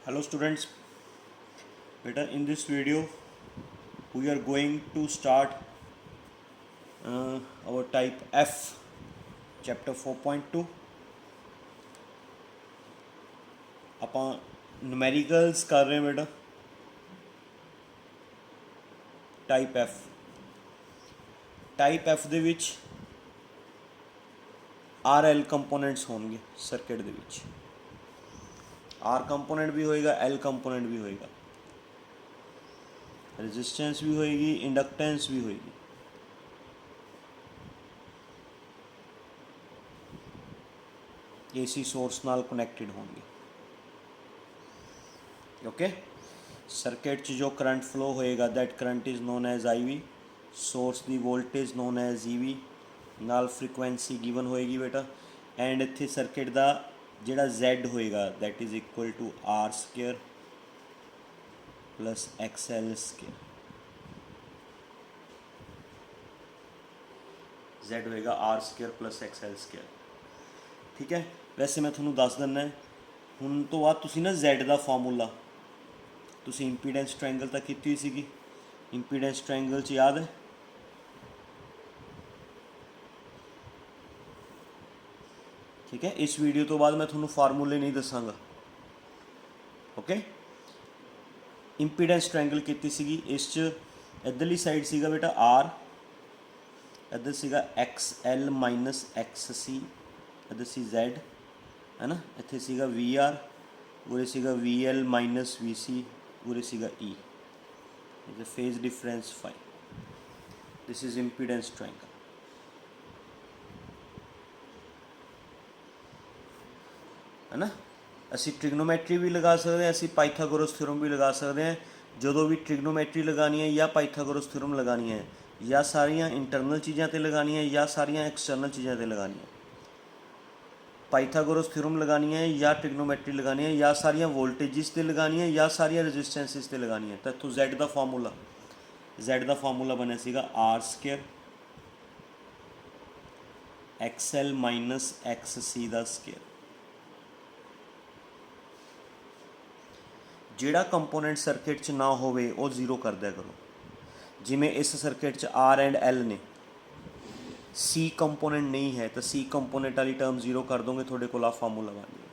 Hello students, beta in this video we are going to start our type F chapter 4.2 ਆਪਾਂ numericals ਕਰ ਰਹੇ ਹਾਂ ਬੇਟਾ type F ਦੇ ਵਿੱਚ RL ਕੰਪੋਨੈਂਟਸ ਹੋਣਗੇ ਸਰਕਟ ਦੇ ਵਿੱਚ R ਕੰਪੋਨੈਂਟ ਵੀ ਹੋਏਗਾ L ਕੰਪੋਨੈਂਟ ਵੀ ਹੋਏਗਾ रेजिस्टेंस भी होएगी इंडक्टेंस भी होएगी AC सोर्स नाल कनैक्टेड होंगे ओके सर्किट च जो करंट फ्लो होएगा that current is known as IV source दी वोल्टेज नोन एज EV नाल फ्रीक्वेंसी गिवन होएगी बेटा एंड इत्थे सर्किट दा जिहड़ा Z होएगा that is equal to R square plus XL square Z होएगा R square plus XL square ठीक है। वैसे मैं थोड़ा दस दिना हुण तो बाद तुसी ना Z का फॉर्मूला तुसी इंपीडेंस ट्रायंगल तक की हुई सीगी इंपीडेंस ट्रायंगल च याद है ठीक है। इस वीडियो तो बाद मैं थोड़ा फार्मूले नहीं दसांगा ओके। इंपीडेंस ट्रायंगल की सीगी इस इधरली साइड सीगा बेटा R इधर सीगा XL माइनस XC इधर सी Z है ना इत्थे सीगा VR उरे सीगा VL माइनस VC उरे सीगा E is phase difference fine this is impedance triangle है ना। असी ट्रिग्नोमैट्री भी लगा सकते हैं असी पाइथागोरस थ्योरम भी लगा सकते हैं जो भी ट्रिग्नोमैट्री लगानी है या पाइथागोरस थ्योरम लगानी है या सारिया इंटरनल चीज़ों पर लगानी है या सारिया एक्सटर्नल चीज़ों पर लगानी है पाइथागोरस थ्योरम लगानी है या ट्रिग्नोमैट्री लगानी है या सारिया वोल्टेजिस से लगानी है या सारिया रजिस्टेंसिस से लगानी है तो इतों Z का फार्मूला बनया सीगा R square XL minus XC का स्क्वायर जिहड़ा कंपोनेंट सर्किट च ना होवे वो जीरो कर दिया करो जिमें इस सर्किट च R एंड L ने C कंपोनेंट नहीं है तो C कंपोनेंट वाली टर्म जीरो कर दोगे थोड़े को फार्मूला बन जाए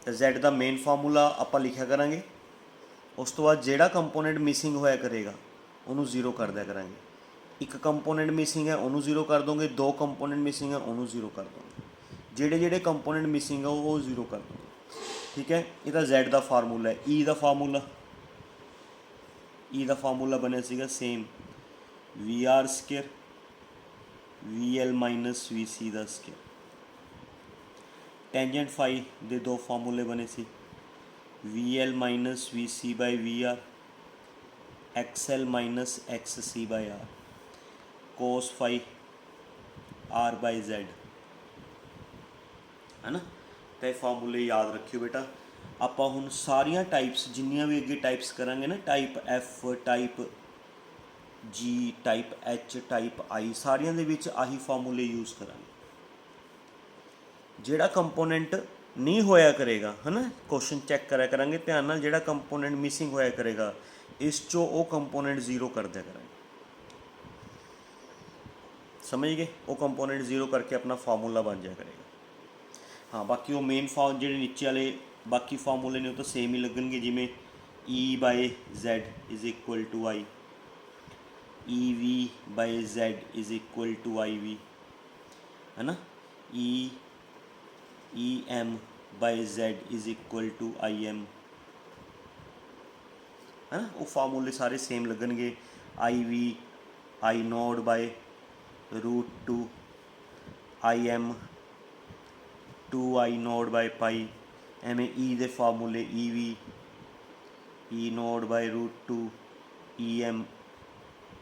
तो Z का मेन फार्मूला आप लिखा करांगे उस तो बाद जिहड़ा कंपोनेंट मिसिंग होया करेगा उन्होंने जीरो कर दिया करांगे एक कंपोनेंट मिसिंग है उन्होंने जीरो कर दोगे दो कंपोनेंट मिसिंग है उन्होंने जीरो कर दोगे जिहड़े जिहड़े कंपोनेंट मिसिंग है वो जीरो कर दोगे ठीक है। ये Z का फार्मूला है E का फार्मूला बनया सीगा same VR square VL minus VC का स्क्वायर टेंजेंट फाई दे दो फार्मूले बने सी VL minus VC by VR XL minus XC by R cos phi R by Z है ना। तो फार्मूले याद रखियो बेटा आप हुण सारिया टाइप्स जिन्नियां भी अगे टाइप्स करांगे ना type F type G type H type I सारिया दे विच आही फार्मूले यूज़ करांगे जिहड़ा कंपोनेंट नहीं होया करेगा है ना क्वेश्चन चैक करा करांगे ध्यान नाल जिहड़ा कंपोनेंट मिसिंग होया करेगा इस चो वो कंपोनेंट जीरो कर दिया करांगे समझ गए वो कंपोनेंट जीरो करके अपना फार्मूला बन जाया करेगा। हाँ बाकी वो मेन फॉर्म जो नीचे वाले बाकी फार्मूले ने तो सेम ही लगनगे जिमें E by Z is equal to I EV by Z is equal to IV है ना EM by Z is equal to IM है ना वो फार्मूले सारे सेम लगनगे IV I naught by √2 IM 2I naught by pi एवें E दे फार्मूले EV E naught by √2 EM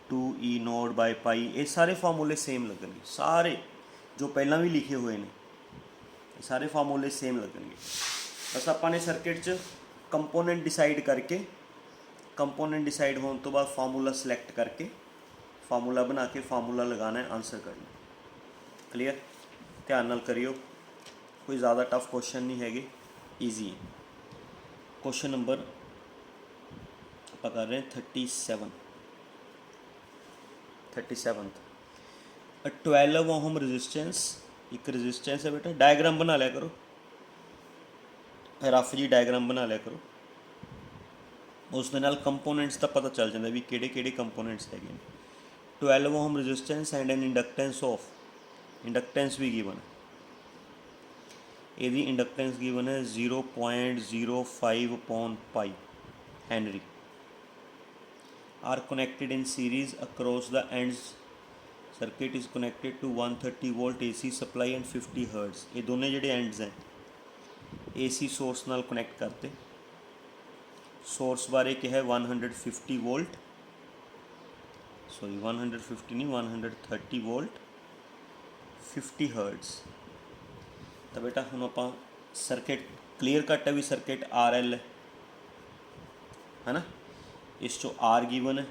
2E naught by pi ये सारे फार्मूले सेम लगनगे सारे जो पहला भी लिखे हुए हैं सारे फार्मूले सेम लगनगे बस आपने सर्किट च कंपोनेंट डिसाइड करके कंपोनेंट डिसाइड होने तो बाद फार्मूला सिलेक्ट करके फार्मूला बना के फार्मूला लगाना है आंसर करना क्लीयर ध्यान नाल करियो कोई ज़्यादा टफ क्वेश्चन नहीं है ईजी है। क्वेश्चन नंबर ਆਪਾਂ कर रहे हैं 37th। अ 12 ओम रजिस्टेंस, एक रजिस्टेंस है बेटा, डायग्राम बना लिया करो, रफ जी डायग्राम बना लिया करो, उस दे नाल कंपोनेंट्स का पता चल जाता भी किहड़े कंपोनेंट्स है। 12 ohm resistance and an inductance of, inductance भी गिवन है, यदि इंडक्टेंस गिवन है 0.05 henry, are connected in series across the ends, circuit is connected to 130 volt AC supply and 50 hertz. ये दोनों जोड़े एंड्स हैं AC सोर्स नाल कनेक्ट करते, सोर्स बारे कहा 150 वोल्ट, सॉरी 150 नहीं 130 वोल्ट 50 हर्ट्ज़। तो बेटा हम आप सर्किट क्लीयर कट है भी सर्किट RL है ना, इस चो R गिवन है,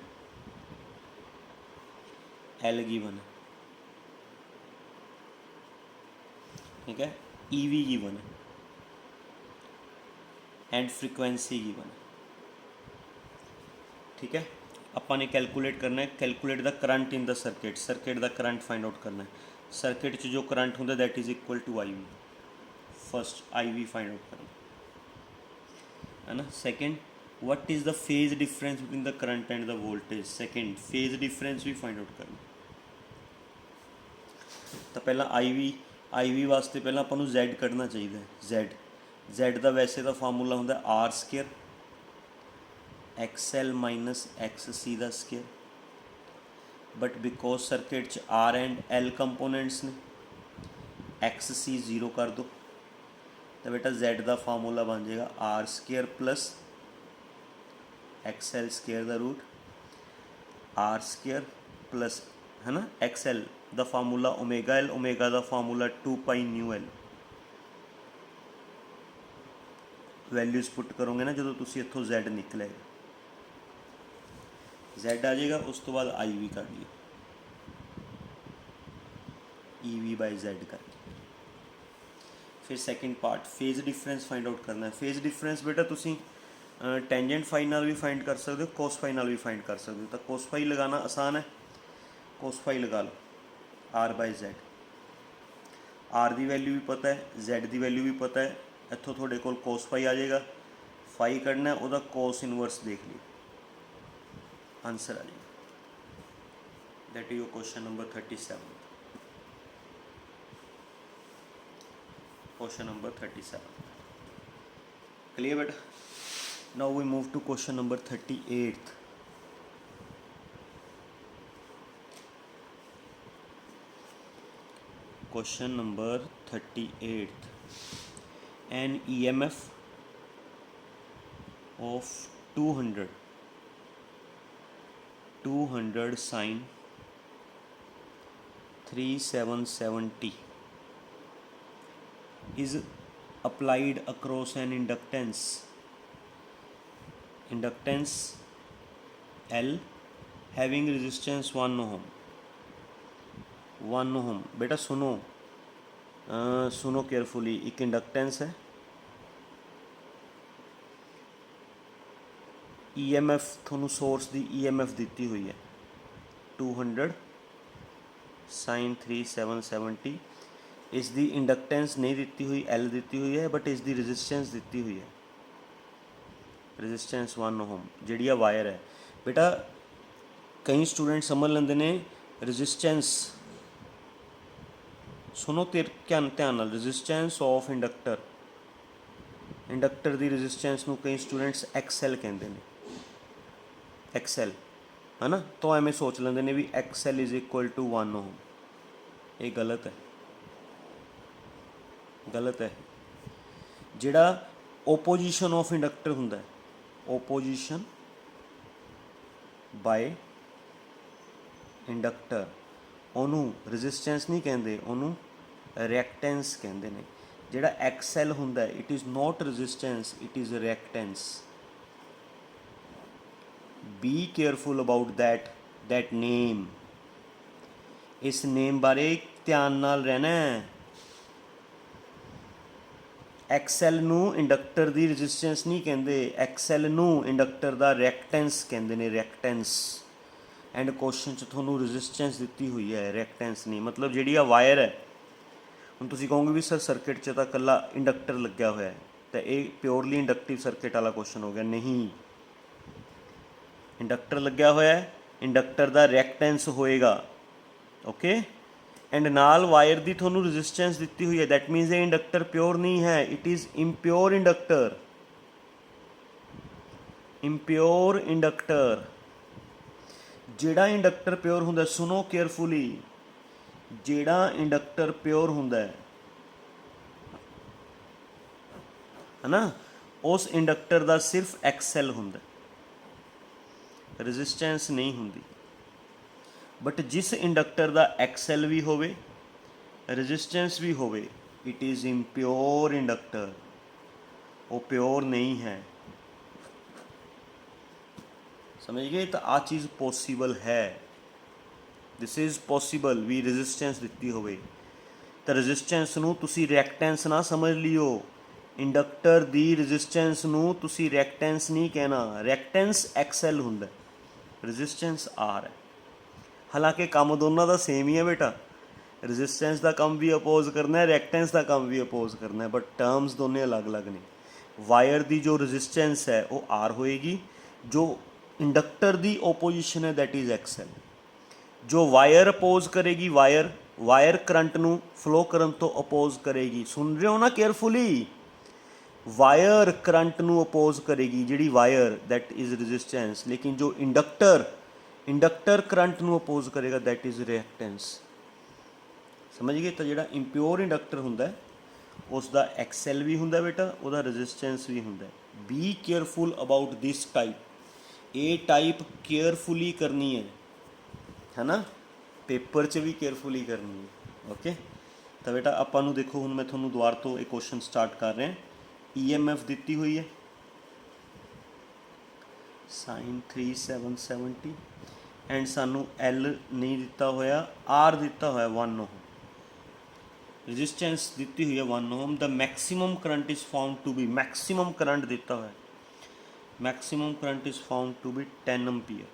L गिवन है, ठीक है, EV गिवन है एंड फ्रीक्वेंसी गिवन है, ठीक है। अपन ने कैलकुलेट करना है, calculate the current in the circuit, circuit द करंट फाइंड आउट करना है। सर्किट च जो करंट होंगे that is equal to IV, first IV find out करना है ना। Second, what is the phase difference between the current and the voltage, second phase difference भी फाइंड आउट करना। तो पहला IV वास्ते पहला अपन नूं Z कढ़ना चाहिए, Z का वैसे तो फार्मूला होंदा R² XL माइनस XC का स्केयर, बट बिकॉज सर्किट च R एंड L कंपोनेंट्स ने, XC 0 कर दो तो बेटा Z का फार्मूला बन जाएगा R² प्लस XL² का रूट R² प्लस है ना XL का फार्मूला ओमेगा L, ओमेगा का फार्मूला 2π/μL। वैल्यूज़ पुट करोगे ना जो तुसी इत्थों Z निकलेगा, Z आ जाएगा, उस तो बाद IV कर लियो, EV/Z करके। फिर second part phase difference find out करना है। फेज डिफरेंस बेटा तुसी टेंजेंट फाई नाल भी फाइंड कर सकते हो, कोस फाई नाल भी फाइंड कर सकते हो। तो कोस फाई लगाना आसान है, कोस फाई लगा लो R/Z, R की वैल्यू भी पता है, Z की वैल्यू भी पता है, इत्थों थोड़े कोल कोस फाई आ जाएगा, फाई कढ़ना है वह कोस इनवर्स देख लियो, आंसर आ जाएगा। That is your question number 37, question number 37 clear बेटा। Now we move to question number 38। Question number 38, an EMF of 200 sin 3770 is applied across an inductance L having resistance 1 ohm। बेटा सुनो सुनो carefully, एक inductance है, EMF थोनू source की EMF दी हुई है 200 sin 3770, इसकी इंडक्टेंस नहीं दी हुई, L दी हुई है, बट इसकी रजिस्टेंस दी हुई है, रजिस्टेंस 1 ओम जी वायर है। बेटा कई स्टूडेंट समझ लेंदे ने रजिस्टेंस, सुनो ध्यान नाल, रजिस्टेंस ऑफ इंडक्टर की रजिस्टेंस नूं कई स्टूडेंट्स XL कहते हैं, XL है ना। तो एवें सोच लेंदे ने भी XL इज़ इक्वल टू 1 ओम, ये गलत है। जिहड़ा ओपोजिशन ऑफ इंडक्टर हुंदा है, ओपोजिशन बाय इंडक्टर, ਉਹਨੂੰ रजिस्टेंस नहीं कहते, ਉਹਨੂੰ रिएक्टेंस कहते हैं। ਜਿਹੜਾ XL ਹੁੰਦਾ it is not resistance, it is reactance. B careful about that name, इस नेम बारे ध्यान नाल रहना है। ਐਕਸਐਲ ਨੂੰ ਇੰਡਕਟਰ ਦੀ ਰੈਜ਼ਿਸਟੈਂਸ ਨਹੀਂ ਕਹਿੰਦੇ, ਐਕਸਐਲ ਨੂੰ ਇੰਡਕਟਰ ਦਾ ਰਿਐਕਟੈਂਸ ਕਹਿੰਦੇ ਨੇ, ਰਿਐਕਟੈਂਸ। ਐਂਡ ਕੁਐਸਚਨ 'ਚ ਤੁਹਾਨੂੰ ਰੈਜ਼ਿਸਟੈਂਸ ਦਿੱਤੀ ਹੋਈ ਹੈ, ਰਿਐਕਟੈਂਸ ਨਹੀਂ। ਮਤਲਬ ਜਿਹੜੀ ਆ ਵਾਇਰ ਹੈ, ਹੁਣ ਤੁਸੀਂ ਕਹੋਗੇ ਵੀ ਸਰ ਸਰਕਿਟ 'ਚ ਤਾਂ ਇਕੱਲਾ ਇੰਡਕਟਰ ਲੱਗਿਆ ਹੋਇਆ ਹੈ, ਤਾਂ ਇਹ ਪਿਓਰਲੀ ਇੰਡਕਟਿਵ ਸਰਕਿਟ ਵਾਲਾ ਕੁਐਸਚਨ ਹੋ ਗਿਆ। ਨਹੀਂ, ਇੰਡਕਟਰ ਲੱਗਿਆ ਹੋਇਆ ਹੈ, ਇੰਡਕਟਰ ਦਾ ਰਿਐਕਟੈਂਸ ਹੋਏਗਾ। ਓਕੇ, ਐਂਡ ਨਾਲ ਵਾਇਰ ਦੀ ਤੁਹਾਨੂੰ ਰੈਜ਼ਿਸਟੈਂਸ ਦਿੱਤੀ ਹੋਈ ਹੈ, ਦੈਟ ਮੀਨਸ ਇਹ ਇੰਡਕਟਰ ਪਿਓਰ ਨਹੀਂ ਹੈ, it is impure inductor. Impure inductor. ਜਿਹੜਾ ਇੰਡਕਟਰ ਪਿਓਰ ਹੁੰਦਾ, ਸੁਣੋ ਕੇਅਰਫੁਲੀ, ਜਿਹੜਾ ਇੰਡਕਟਰ ਪਿਓਰ ਹੁੰਦਾ ਹੈ ਨਾ, ਉਸ ਇੰਡਕਟਰ ਦਾ ਸਿਰਫ ਐਕਸਐਲ ਹੁੰਦਾ, ਰੈਜ਼ਿਸਟੈਂਸ ਨਹੀਂ ਹੁੰਦੀ। ਬਟ ਜਿਸ ਇੰਡਕਟਰ ਦਾ ਐਕਸਐਲ ਵੀ ਹੋਵੇ, ਰੈਜ਼ਿਸਟੈਂਸ ਵੀ ਹੋਵੇ, ਇਟ ਇਜ਼ ਇੰਪਿਓਰ ਇੰਡਕਟਰ, ਉਹ ਪਿਓਰ ਨਹੀਂ ਹੈ। ਸਮਝ ਗਏ? ਤਾਂ ਆਹ ਚੀਜ਼ ਪੋਸੀਬਲ ਹੈ, ਦਿਸ ਇਜ਼ ਪੋਸੀਬਲ ਵੀ ਰੈਜ਼ਿਸਟੈਂਸ ਦਿੱਤੀ ਹੋਵੇ। ਤਾਂ ਰੈਜ਼ਿਸਟੈਂਸ ਨੂੰ ਤੁਸੀਂ ਰਿਐਕਟੈਂਸ ਨਾ ਸਮਝ ਲਿਓ, ਇੰਡਕਟਰ ਦੀ ਰੈਜ਼ਿਸਟੈਂਸ ਨੂੰ ਤੁਸੀਂ ਰਿਐਕਟੈਂਸ ਨਹੀਂ ਕਹਿਣਾ, ਰਿਐਕਟੈਂਸ ਐਕਸਐਲ ਹੁੰਦਾ, ਰੈਜ਼ਿਸਟੈਂਸ ਆਰ ਹੈ। ਹਾਲਾਂਕਿ ਕੰਮ ਦੋਨਾਂ ਦਾ ਸੇਮ ਹੀ ਹੈ ਬੇਟਾ, ਰੈਜ਼ਿਸਟੈਂਸ ਦਾ ਕੰਮ ਵੀ ਅਪੋਜ਼ ਕਰਨਾ ਹੈ, ਰਿਐਕਟੈਂਸ ਦਾ ਕੰਮ ਵੀ ਅਪੋਜ਼ ਕਰਨਾ ਹੈ, ਬਟ ਟਰਮਸ ਦੋਨੇ ਅਲੱਗ-ਅਲੱਗ ਨੇ। ਵਾਇਰ ਦੀ ਜੋ ਰੈਜ਼ਿਸਟੈਂਸ ਹੈ ਉਹ ਆਰ ਹੋਏਗੀ, ਜੋ ਇੰਡਕਟਰ ਦੀ ਓਪੋਜੀਸ਼ਨ ਹੈ ਦੈਟ ਇਜ਼ ਐਕਸਐਲ। ਜੋ ਵਾਇਰ ਅਪੋਜ਼ ਕਰੇਗੀ, ਵਾਇਰ ਕਰੰਟ ਨੂੰ ਫਲੋ ਕਰਨ ਤੋਂ ਅਪੋਜ਼ ਕਰੇਗੀ। ਸੁਣ ਰਹੇ ਹੋ ਨਾ ਕੇਅਰਫੁਲੀ? ਵਾਇਰ ਕਰੰਟ ਨੂੰ ਅਪੋਜ਼ ਕਰੇਗੀ, ਜਿਹੜੀ ਵਾਇਰ ਦੈਟ ਇਜ਼ ਰੈਜ਼ਿਸਟੈਂਸ। ਲੇਕਿਨ ਜੋ ਇੰਡਕਟਰ ਕਰੰਟ ਨੂੰ ਅਪੋਜ਼ ਕਰੇਗਾ ਦੈਟ ਇਜ਼ ਰਿਐਕਟੈਂਸ। ਸਮਝ ਗਏ? ਤਾਂ ਜਿਹੜਾ ਇੰਪਿਓਰ ਇੰਡਕਟਰ ਹੁੰਦਾ ਉਸ ਦਾ ਐਕਸਐਲ ਵੀ ਹੁੰਦਾ ਬੇਟਾ, ਉਹਦਾ ਰੈਜ਼ਿਸਟੈਂਸ ਵੀ ਹੁੰਦਾ। B careful about this type, ਇਹ ਟਾਈਪ ਕੇਅਰਫੁਲੀ ਕਰਨੀ ਹੈ ਨਾ, ਪੇਪਰ 'ਚ ਵੀ ਕੇਅਰਫੁਲੀ ਕਰਨੀ ਹੈ। ਓਕੇ, ਤਾਂ ਬੇਟਾ ਆਪਾਂ ਨੂੰ ਦੇਖੋ, ਹੁਣ ਮੈਂ ਤੁਹਾਨੂੰ ਦੁਬਾਰਾ ਤੋਂ ਇਹ ਕੁਐਸਚਨ ਸਟਾਰਟ ਕਰ ਰਿਹਾ। EMF ਦਿੱਤੀ ਹੋਈ ਹੈ sin 3770 ਐਂਡ ਸਾਨੂੰ L ਨਹੀਂ ਦਿੱਤਾ ਹੋਇਆ, R ਦਿੱਤਾ ਹੋਇਆ 1 ohm, ਰੈਜ਼ਿਸਟੈਂਸ ਦਿੱਤੀ ਹੋਈ ਹੈ 1 ohm। The maximum current is found to be, maximum current ਦਿੱਤਾ ਹੋਇਆ, maximum current is found to be 10 ampere।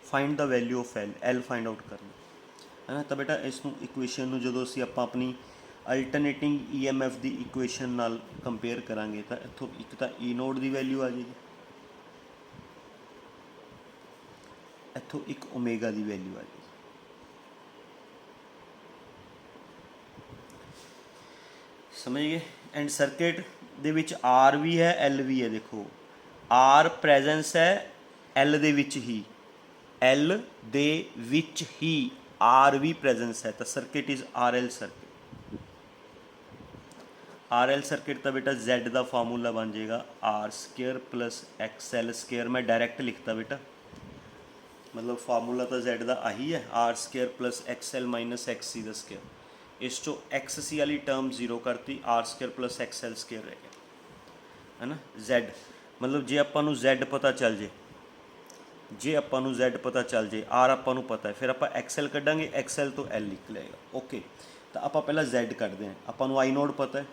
Find the value of L find out ਕਰਨਾ ਹੈ ਨਾ। ਤਾਂ ਬੇਟਾ ਇਸ ਨੂੰ ਇਕੁਏਸ਼ਨ ਨੂੰ ਜਦੋਂ ਅਸੀਂ ਆਪਾਂ ਆਪਣੀ ਅਲਟਰਨੇਟਿੰਗ EMF ਦੀ ਇਕੁਏਸ਼ਨ ਨਾਲ ਕੰਪੇਅਰ ਕਰਾਂਗੇ, ਤਾਂ ਇੱਥੋਂ ਇੱਕ ਤਾਂ E ਨੋਡ ਦੀ ਵੈਲਿਊ ਆ ਜਾਏਗੀ, ਇੱਥੋਂ ਇੱਕ ਓਮੇਗਾ ਦੀ ਵੈਲਿਊ ਆ ਜਾਏਗੀ। ਸਮਝ ਗਏ? ਐਂਡ ਸਰਕਿਟ ਦੇ ਵਿੱਚ R ਵੀ ਹੈ, L ਵੀ ਹੈ। ਦੇਖੋ R ਪ੍ਰੈਜ਼ੈਂਸ ਹੈ L ਦੇ ਵਿੱਚ ਹੀ, L ਦੇ ਵਿੱਚ ਹੀ R ਵੀ ਪ੍ਰੈਜ਼ੈਂਸ ਹੈ, ਤਾਂ circuit is RL circuit. RL circuit ਤਾਂ ਬੇਟਾ Z ਦਾ ਫਾਰਮੂਲਾ ਬਣ ਜਾਏਗਾ R² + XL²। ਮੈਂ ਡਾਇਰੈਕਟ ਲਿਖਤਾ ਬੇਟਾ, ਮਤਲਬ ਫਾਰਮੂਲਾ ਤਾਂ Z ਦਾ ਆਹੀ ਹੈ, R² + XL - XC²। ਇਸ 'ਚੋਂ XC ਵਾਲੀ ਟਰਮ 0 ਕਰਤੀ, R² + XL² ਰਹਿ ਗਿਆ, ਹੈ ਨਾ। Z ਮਤਲਬ ਜੇ ਆਪਾਂ ਨੂੰ Z ਪਤਾ ਚੱਲ ਜੇ, ਜੇ ਆਪਾਂ ਨੂੰ Z ਪਤਾ ਚੱਲ ਜੇ, R ਆਪਾਂ ਨੂੰ ਪਤਾ ਹੈ, ਫਿਰ ਆਪਾਂ XL ਕੱਢਾਂਗੇ, XL ਤੋਂ L ਨਿਕਲੇਗਾ। ਓਕੇ, ਤਾਂ ਆਪਾਂ ਪਹਿਲਾਂ Z ਕੱਢਦੇ ਹਾਂ। ਆਪਾਂ ਨੂੰ I ਨੋਡ ਪਤਾ ਹੈ,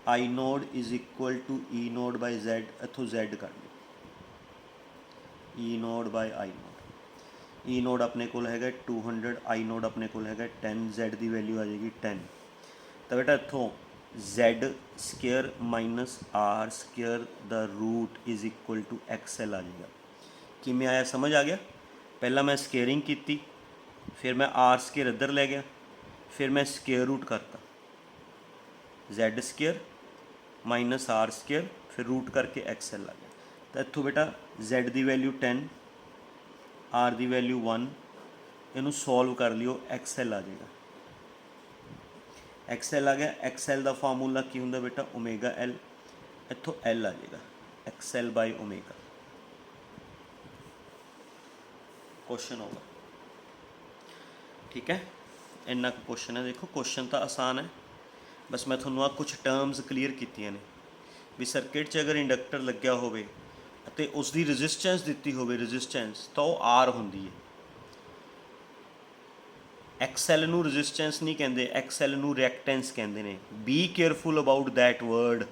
I node is equal to E node by Z। ਇੱਥੋਂ Z ਕੱਢ ਲਓ, E node by I node. E node ਆਪਣੇ ਕੋਲ ਹੈਗਾ 200, I ਨੋਡ ਆਪਣੇ ਕੋਲ ਹੈਗਾ 10, Z ਦੀ ਵੈਲਿਊ ਆ ਜਾਏਗੀ 10। ਤਾਂ ਬੇਟਾ ਇੱਥੋਂ Z² - R² ਦਾ root is equal to XL ਆ ਜਾਏਗਾ। ਕਿਵੇਂ ਆਇਆ? ਸਮਝ ਆ ਗਿਆ? ਪਹਿਲਾਂ ਮੈਂ ਸਕੇਅਰਿੰਗ ਕੀਤੀ, ਫਿਰ ਮੈਂ R² ਇੱਧਰ ਲੈ ਗਿਆ, ਫਿਰ ਮੈਂ ਸਕੇਅਰ ਰੂਟ ਕਰਤਾ, Z² - R², ਫਿਰ ਰੂਟ ਕਰਕੇ XL ਆ ਗਿਆ। ਤਾਂ ਇੱਥੋਂ ਬੇਟਾ Z ਦੀ ਵੈਲਿਊ 10, R ਦੀ ਵੈਲਿਊ 1, ਇਹਨੂੰ ਸੋਲਵ ਕਰ ਲਿਓ, XL ਆ ਜਾਏਗਾ। XL ਆ ਗਿਆ। XL ਦਾ ਫਾਰਮੂਲਾ ਕੀ ਹੁੰਦਾ ਬੇਟਾ? ਓਮੇਗਾ L, ਇੱਥੋਂ L ਆ ਜਾਏਗਾ, XL ਬਾਈ ਓਮੇਗਾ। ਕੁਐਸਚਨ ਹੋਗਾ, ਠੀਕ ਹੈ। ਇੰਨਾ ਕੁ ਕੁਐਸਚਨ ਹੈ। ਦੇਖੋ ਕੁਐਸਚਨ ਤਾਂ ਆਸਾਨ ਹੈ, ਬਸ ਮੈਂ ਤੁਹਾਨੂੰ ਆਹ ਕੁਛ ਟਰਮਸ ਕਲੀਅਰ ਕੀਤੀਆਂ ਨੇ ਵੀ ਸਰਕਿਟ 'ਚ ਅਗਰ ਇੰਡਕਟਰ ਲੱਗਿਆ ਹੋਵੇ ਅਤੇ ਉਸ ਦੀ ਰੈਜ਼ਿਸਟੈਂਸ ਦਿੱਤੀ ਹੋਵੇ, ਰੈਜ਼ਿਸਟੈਂਸ, ਤਾਂ ਉਹ R ਹੁੰਦੀ ਹੈ। ਐਕਸੈਲ ਨੂੰ ਰੈਜ਼ਿਸਟੈਂਸ ਨਹੀਂ ਕਹਿੰਦੇ, ਐਕਸੈਲ ਨੂੰ ਰਿਐਕਟੈਂਸ ਕਹਿੰਦੇ ਨੇ। Be careful about that word.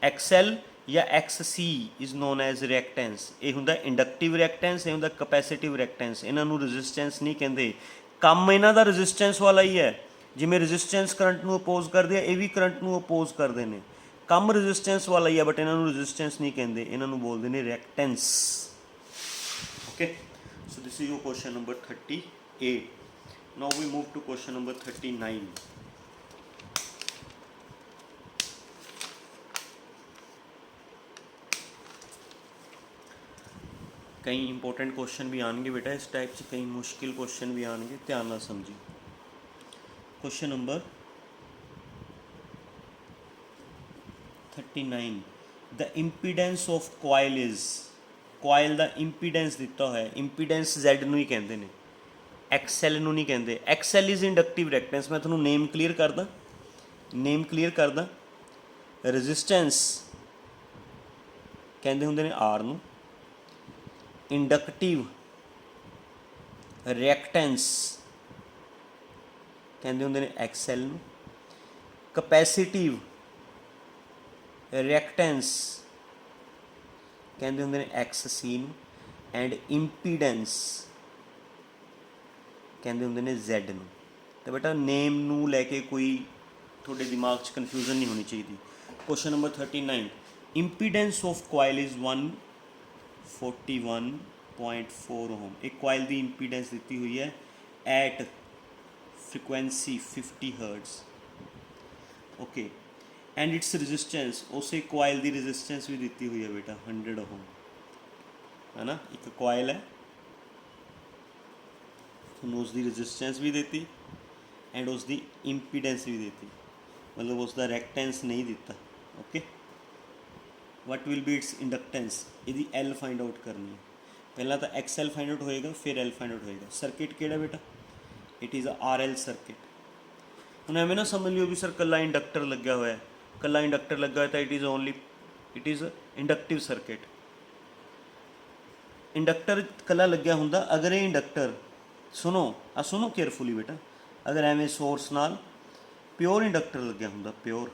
XL ਜਾਂ X C is known as reactance. ਇਹ ਹੁੰਦਾ ਇੰਡਕਟਿਵ ਰਿਐਕਟੈਂਸ, ਇਹ ਹੁੰਦਾ ਕਪੈਸਿਟਿਵ ਰਿਐਕਟੈਂਸ। ਇਹਨਾਂ ਨੂੰ ਰੈਜ਼ਿਸਟੈਂਸ ਨਹੀਂ ਕਹਿੰਦੇ। ਕੰਮ ਇਹਨਾਂ ਦਾ ਰੈਜ਼ਿਸਟੈਂਸ ਵਾਲਾ ਹੀ ਹੈ। ਜਿਵੇਂ ਰੈਜ਼ਿਸਟੈਂਸ ਕਰੰਟ ਨੂੰ ਅਪੋਜ਼ ਕਰਦੇ ਆ, ਇਹ ਵੀ ਕਰੰਟ ਨੂੰ ਅਪੋਜ਼ ਕਰਦੇ ਨੇ। ਕੰਮ ਰੈਜ਼ਿਸਟੈਂਸ ਵਾਲਾ ਹੀ ਹੈ, ਬਟ ਇਹਨਾਂ ਨੂੰ ਰੈਜ਼ਿਸਟੈਂਸ ਨਹੀਂ ਕਹਿੰਦੇ, ਇਹਨਾਂ ਨੂੰ ਬੋਲਦੇ ਨੇ reactance. Okay, so this is your question number 38। Now we move to question number 39. कई इंपॉर्टेंट क्वेश्चन भी आएंगे बेटा इस टाइप से, कई मुश्किल क्वेश्चन भी आएंगे, ध्यान ना समझिए। Question number 39, the impedance of coil is, coil का इंपीडेंस दिता है, इंपीडेंस Z ਨੂੰ ਹੀ ਕਹਿੰਦੇ ਨੇ, एक्सएल ਨੂੰ नहीं कहते। XL is inductive reactance. मैं ਤੁਹਾਨੂੰ नेम क्लीयर करदा, नेम क्लीयर करदा। रेजिस्टेंस कहते होंगे ने आर ਨੂੰ, इंडक्टिव रिएक्टेंस कहते होंगे ने एक्सएल ਨੂੰ, कैपेसिटिव रिएक्टेंस कहते होंगे ने एक्ससी ਨੂੰ, एंड इंपीडेंस ਕਹਿੰਦੇ ਹੁੰਦੇ ਨੇ Z ਨੂੰ। तो बेटा नेम ਨੂੰ ਲੈ ਕੇ ਕੋਈ ਤੁਹਾਡੇ ਦਿਮਾਗ 'ਚ ਕਨਫਿਊਜ਼ਨ ਨਹੀਂ ਹੋਣੀ ਚਾਹੀਦੀ। Question number 39, impedance of coil is 141.4 ohm. एक कॉइल की इंपीडेंस दी हुई है at frequency 50 hertz. Okay, and it's resistance, उस कॉइल की रेजिस्टेंस भी दी हुई है बेटा 100 ओम, है ना। एक कॉइल है, उसकी रेजिस्टेंस भी देती एंड उसकी इंपीडेंस भी देती, मतलब उसका रिएक्टेंस नहीं दिता। Okay, what will be it's inductance, यदि एल फाइंड आउट करनी है। पहला तो एक्सएल फाइंड आउट होएगा, फिर एल फाइंड आउट होएगा। सर्किट केड़ा बेटा, it is a RL circuit. हुण एवें ना समझ लियो भी सर कला इंडक्टर लग्या हुआ है, कला इंडक्टर लगा हुआ तो it is only, it is inductive circuit. Inductor कला लग्या हुंदा, अगर ये इंडक्टर, सुनो सुनो केयरफुली बेटा, अगर एवें सोर्स नाल प्योर इंडक्टर लग्या हुंदा, प्योर,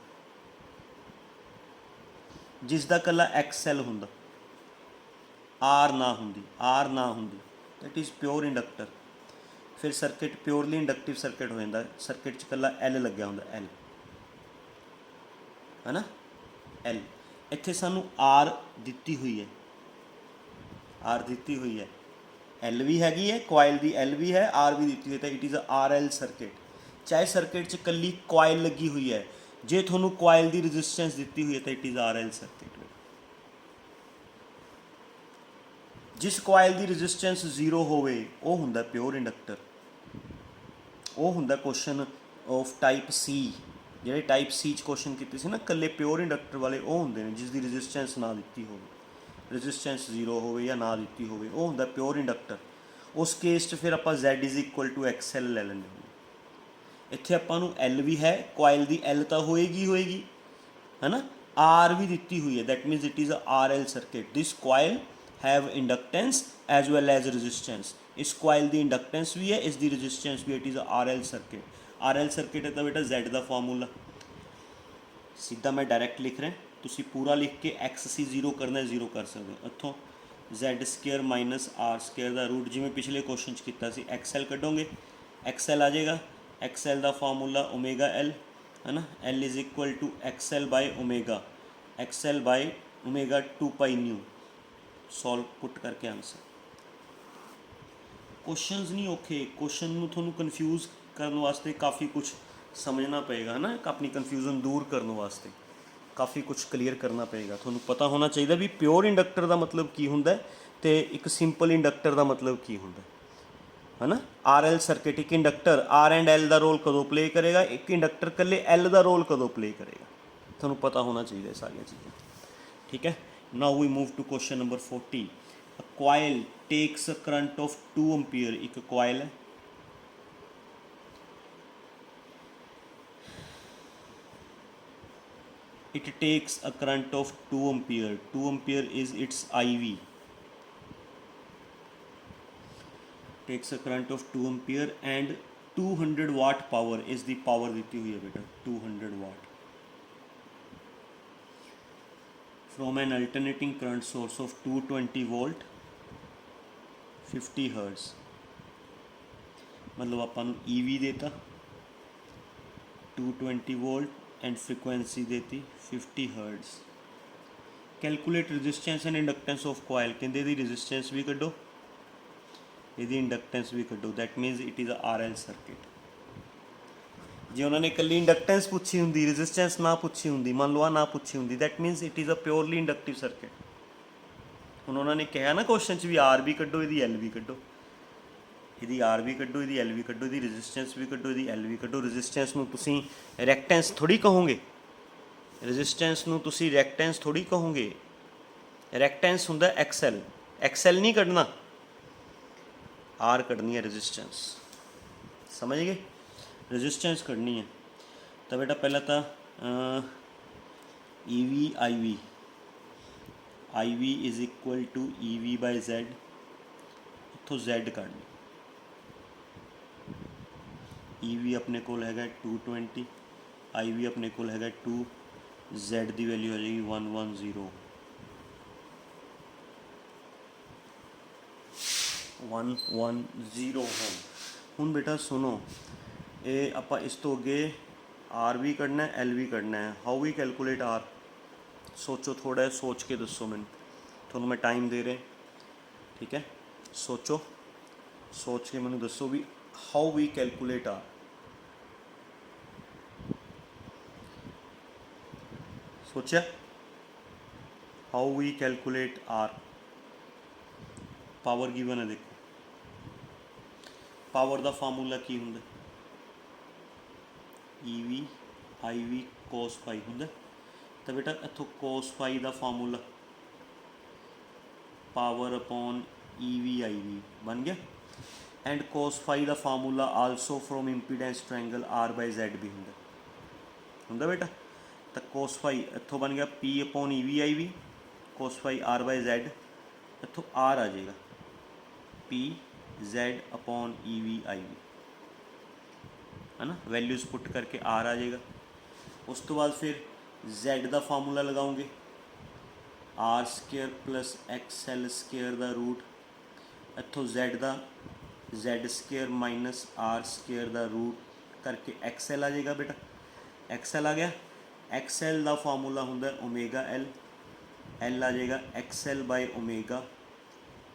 जिसका कला एक्सएल हुंदा, आर ना हुंदी, आर ना हुंदी, दैट इज़ प्योर इंडक्टर। फिर सर्किट प्योरली इंडक्टिव सर्किट हो जाता, सर्किट च कला एल लग्या हुंदा, एल, है ना, एल। इत्थे सानू आर दिती हुई है, आर दिती हुई है, एल भी हैगी है, कॉइल की एल भी है, आर भी दी हुई है, तो it is a RL circuit. चाहे सर्किट च कली कॉइल लगी हुई है, जे थोनू कॉइल की रेजिस्टेंस दी हुई है तो इट इज़ RL सर्किट। जिस कॉइल की रेजिस्टेंस 0 होवे वो हुंदा प्योर इंडक्टर, वो हुंदा क्वेश्चन ऑफ टाइप सी। जिहड़े टाइप सी क्वेश्चन कीते सी ना कल्ले प्योर इंडक्टर वाले, वो हुंदे ने जिसकी रेजिस्टेंस ना दी हो, रेजिस्टेंस 0 हो या ना दी हो, वो होंदा प्योर इंडक्टर। उस केस फिर आप Z is equal to XL ले लेंगे। इत्थे आपां नूं L भी है, कॉइल की L तो होएगी होएगी, है ना, R भी दी हुई है, that means it is a RL circuit. This coil have inductance as well as resistance. इस कॉइल की इंडक्टेंस भी है, इसकी रेजिस्टेंस भी, it is a RL circuit. RL circuit है तो बेटा Z का फॉर्मूला सीधा मैं डायरैक्ट लिख रहा, तुसी पूरा लिख के XC 0 करना, 0 कर सकते हो। इत्थों Z² माइनस R² का रूट, जिमें पिछले क्वेश्चन किया सी, XL कढोगे, XL आ जाएगा, XL का फॉर्मूला ओमेगा L, है ना, L is equal to XL by omega, XL by omega 2π/न्यू। सॉल्व पुट करके आंसर। क्वेश्चनस नहीं औखे, क्वेश्चन में थोड़ा कन्फ्यूज़ करने वास्ते काफ़ी कुछ समझना पएगा, है ना, अपनी कन्फ्यूजन दूर करने वास्ते काफ़ी कुछ क्लीयर करना पएगा। थोड़ा पता होना चाहिए भी प्योर इंडक्टर का मतलब की हुंदा है तो एक सिंपल इंडक्टर का मतलब की हुंदा है ना। RL सर्किट, एक इंडक्टर R एंड L का रोल कदों प्ले करेगा, एक इंडक्टर कल्ले L का रोल कदों प्ले करेगा, थोड़ा पता होना चाहिए सारिया चीज़ें, ठीक है। Now we move to question number 40। A coil takes a current of 2 ampere. एक कॉइल है, it takes a current of 2 ampere. 2 ampere is its IV. Takes a current of 2 ampere and 200 watt power इस दी power दी हुई है बेटा 200 watt from an alternating current source of 220 volt 50 hertz मतलब आपां नूं ईवी देता 220 वोल्ट एंड फ्रीक्वेंसी देती 50 हर्ट्ज calculate resistance and inductance of coil कहते दी रजिस्टेंस भी कड्डो ਇਹਦੀ ਇੰਡਕਟੈਂਸ ਵੀ ਕੱਢੋ that means it is a RL circuit ਜੇ ਉਹਨਾਂ ਨੇ ਇਕੱਲੀ ਇੰਡਕਟੈਂਸ ਪੁੱਛੀ ਹੁੰਦੀ ਰੈਜ਼ਿਸਟੈਂਸ ਨਾ ਪੁੱਛੀ ਹੁੰਦੀ ਮੰਨ ਲਓ ਆ ਨਾ ਪੁੱਛੀ ਹੁੰਦੀ that means it is a purely inductive circuit ਹੁਣ ਉਹਨਾਂ ਨੇ ਕਿਹਾ ਨਾ ਕੁਐਸਚਨ 'ਚ ਵੀ ਆਰ ਵੀ ਕੱਢੋ ਇਹਦੀ ਐਲ ਵੀ ਕੱਢੋ ਇਹਦੀ ਆਰ ਵੀ ਕੱਢੋ ਇਹਦੀ ਐਲ ਵੀ ਕੱਢੋ ਇਹਦੀ ਰੈਜ਼ਿਸਟੈਂਸ ਵੀ ਕੱਢੋ ਇਹਦੀ ਐਲ ਵੀ ਕੱਢੋ ਰੈਜ਼ਿਸਟੈਂਸ ਨੂੰ ਤੁਸੀਂ ਰੈਕਟੈਂਸ ਥੋੜ੍ਹੀ ਕਹੋਗੇ ਰੈਜ਼ਿਸਟੈਂਸ ਨੂੰ ਤੁਸੀਂ ਰੈਕਟੈਂਸ ਥੋੜ੍ਹੀ ਕਹੋਗੇ ਰੈਕਟੈਂਸ ਹੁੰਦਾ ਐਕਸਐਲ ਨਹੀਂ ਕੱਢਣਾ आर कढ़नी है रेजिस्टेंस समझ गए रेजिस्टेंस कढ़नी है तो बेटा पहला था E V I V is equal to E V by Z इतों जेड कढ़नी ई वी अपने कोल हैगा 220 आई वी अपने कोल हैगा 2 जेड की वैल्यू हो जाएगी 110 110 होम ਹੁਣ बेटा सुनो ये आप इस तो अगे आर भी कढ़ना है एल भी कढ़ना है हाउ वी कैलकुलेट आर सोचो थोड़ा है सोच के दसो मैंने थोड़ा मैं टाइम दे रहे ठीक है सोचो सोच के मैंने दसो भी हाउ वी कैलकुलेट आर सोचा how we calculate R power given है देखो पावर का फार्मूला की होंगे E V I V cos phi होंगे तो बेटा इतों कोस फाई का formula power upon E V I V बन गया एंड कोस फाई का formula also from impedance triangle R by Z भी होंगे बेटा तो कोस फाई इतों बन गया P upon E V I V cos phi R by Z इतों आर आ जाएगा P Z upon E V I V है ना वैल्यूज़ पुट करके आर आ जाएगा उस तो बाद फिर जेड का फार्मूला लगाओगे R square plus X L square का रूट इतों जेड का Z square minus R square का रूट करके एक्स एल आ जाएगा बेटा एक्स एल आ गया एक्स एल का फार्मूला होंगे ओमेगा एल एल आ जाएगा x L by omega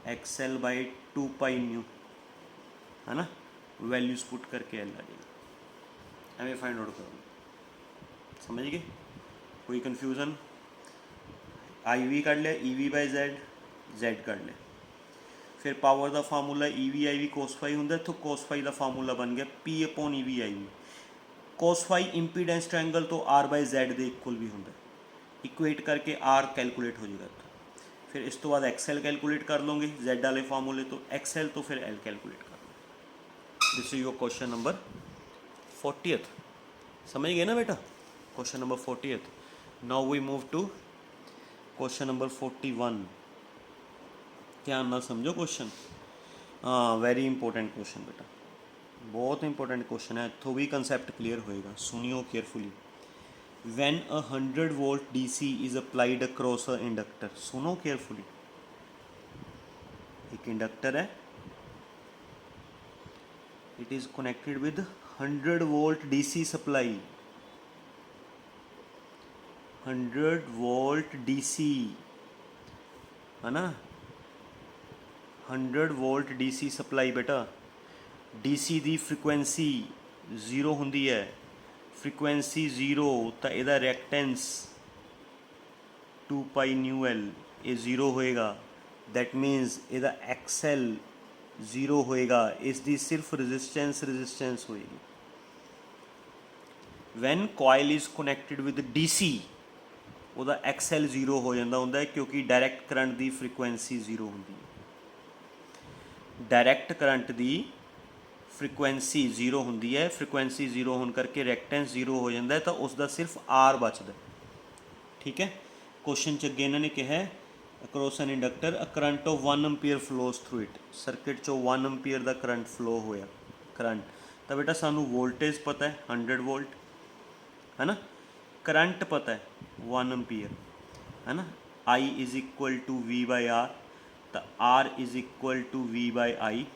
X L by 2 pi new है ना वैल्यूज़ पुट करके एल आ जाएगी एम फाइंड आउट करो समझ गए कोई कन्फ्यूज़न आई वी काट लिया ई वी बाई जेड काट लिया फिर पावर का formula E V I V cos phi होंगे तो कोस फाई का फार्मूला बन गया P upon E V I V cos phi impedance triangle तो आर बाई जेड के इक्वल भी होंगे इक्वेट करके आर कैलकुलेट हो जाएगा फिर इस तो बाद एक्सएल कैलकुलेट कर लोगे जेड वाले फार्मूले तो एक्सएल तो फिर एल कैलकुलेट कर लो this is your question number 40th समझ गए ना बेटा question number 40th now we move to question number 41 ध्यान ना समझो क्वेश्चन हाँ वेरी इंपॉर्टेंट क्वेश्चन बेटा बहुत इंपॉर्टेंट क्वेश्चन है इतों भी कंसैप्ट क्लीयर होएगा सुनियो carefully when a 100 volt DC is applied across a inductor सुनो केयरफुली एक इंडक्टर है it is connected with 100 volt DC supply 100 volt DC है ना 100 volt DC supply बेटा DC दी फ्रीक्वेंसी 0 होंदी है फ्रीक्वेंसी 0 तो यदा रिएक्टेंस 2 पाई न्यू एल ये 0 होएगा दैट मीनस यदा एक्सएल 0 होएगा इसकी सिर्फ रेजिस्टेंस होएगी when coil is connected with DC ਉਹਦਾ एक्सएल 0 हो जाता होंगे क्योंकि डायरैक्ट करंट की फ्रीक्वेंसी 0 होंगी डायरैक्ट करंट की फ्रीक्वेंसी 0 होंगी है फ्रीक्वेंसी 0 होने करके रिएक्टेंस 0 हो जाता है तो उसका सिर्फ आर बचता ठीक है क्वेश्चन च अगे इन्होंने कहा है across an inductor a current of 1 ampere flows through it circuit चो 1 एम्पीयर का करंट फ्लो होया करंट तो बेटा सानू वोल्टेज पता है 100 वोल्ट है ना, करंट पता है 1 एम्पीयर है ना, I is equal to V by R, तो R is equal to V by I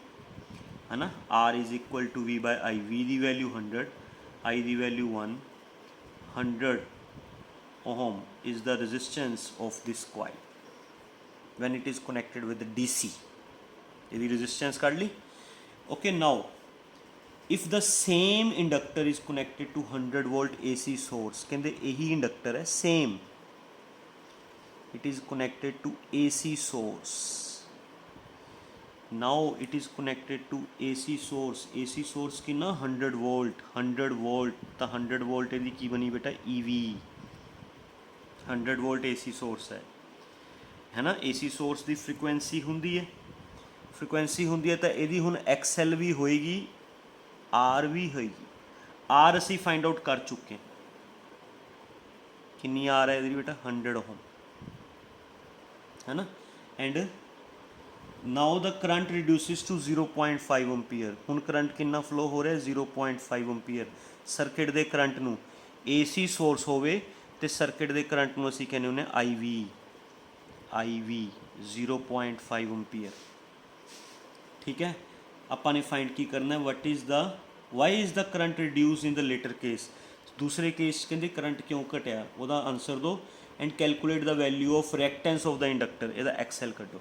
है ना, R is equal to V by I, V की वैल्यू 100, I की value 1, 100 ohm is the resistance of this coil when it is connected with the DC. यदि resistance कर ली. Okay, now if the same inductor is connected to 100 volt AC source, कहते यही inductor है same, it is connected to AC source. Now it is connected to AC source. AC source की ना 100 volt, 100 volt, तो 100 volt यदि की बनी बेटा EV, 100 volt AC source है ना. AC source की frequency होंगी है, frequency होंगी है तो यदि हुन XL भी होएगी, R भी होएगी. R असी फाइंड आउट कर चुके हैं, कितनी R है यदि बेटा 100 ohm है ना. And now the current reduces to 0.5 ampere. हुन करंट कितना फ्लो हो रहा है 0.5 एम्पीयर. सर्किट दे करंट नू AC सोर्स होवे ते सर्किट दे करंट नू असी कहने होने IV 0.5 एम्पीयर. ठीक है, आपां ने फाइंड की करना है what is the why is the current reduce in the latter case. दूसरे केस कहते करंट क्यों घटिया, वह आंसर दो and calculate the value of reactance of the inductor. यदा XL कड्डो.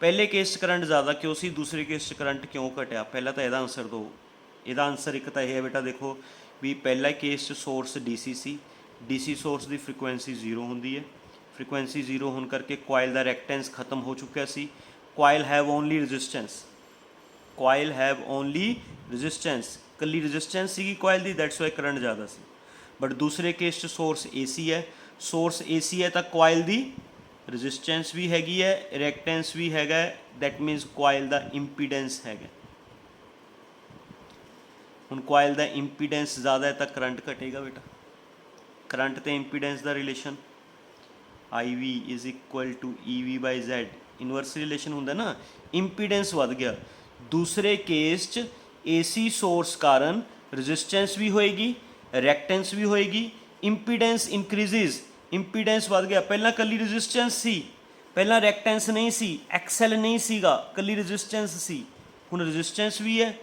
पहले केस करंट ज़्यादा क्यों सी, दूसरे केस करंट क्यों घटिया, पहला तो यदा आंसर दो. यदा आंसर एक तो यह है बेटा देखो भी पहला केस सोर्स DC सी, DC सोर्स की फ्रीकुएंसी 0 होंगी है. फ्रीकुएंसी 0 होने करके कॉइल का रिएक्टेंस खत्म हो चुका सी. Coil have only resistance, coil have only resistance, कली रजिस्टेंस सी कॉइल की, दैट्स वाई करंट ज़्यादा सी. बट दूसरे केस सोर्स AC है, सोर्स AC है तो कॉइल की रजिस्टेंस भी हैगी है, रिएक्टेंस भी हैगा, दैट मीनस कॉइल का इंपीडेंस हैगा. हुण कॉइल का इंपीडेंस ज़्यादा है तो करंट घटेगा बेटा. करंट तो इंपीडेंस का relation IV is equal to EV by Z, inverse relation होंदा ना. इंपीडेंस वध गया. दूसरे केस च AC सोर्स कारण रजिस्टेंस भी होएगी, रिएक्टेंस भी होएगी, इंपीडेंस इंक्रीजिज, इंपीडेंस वध गया. पहला कली रजिस्टेंस सी, पहला रिएक्टेंस नहीं सी, XL नहीं सीगा, कली रजिस्टेंस सी. हुण रजिस्टेंस भी है,